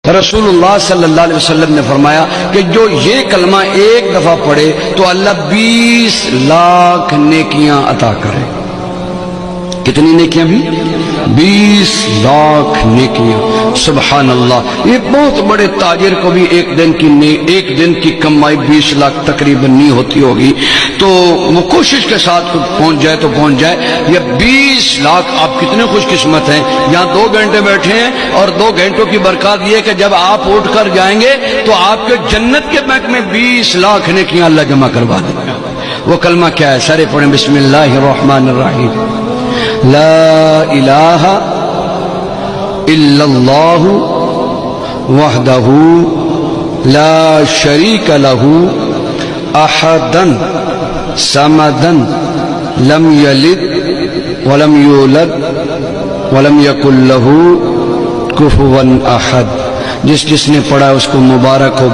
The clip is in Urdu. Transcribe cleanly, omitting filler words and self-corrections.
رسول اللہ صلی اللہ علیہ وسلم نے فرمایا کہ جو یہ کلمہ ایک دفعہ پڑھے تو اللہ 20 لاکھ نیکیاں عطا کرے۔ کتنی نیکیاں بھی؟ 20 لاکھ نیکیاں۔ سبحان اللہ، یہ بہت بڑے تاجر کو بھی ایک دن کی کمائی 20 لاکھ تقریباً نہیں ہوتی ہوگی، تو وہ کوشش کے ساتھ پہنچ جائے تو پہنچ جائے۔ یہ 20 لاکھ، آپ کتنے خوش قسمت ہیں، یہاں 2 گھنٹے بیٹھے ہیں اور 2 گھنٹوں کی برکات یہ کہ جب آپ اٹھ کر جائیں گے تو آپ کے جنت کے بینک میں 20 لاکھ نیکیاں اللہ جمع کروا دے گا۔ وہ کلمہ کیا ہے؟ سارے پڑھیں، بسم اللہ الرحمن الرحیم، لا الہ الا اللہ وحدہ لا شریک لہ احدا صمدا لم یلد ولم یولد ولم یکن لہ کفوا احد۔ جس نے پڑھا اس کو مبارک ہو۔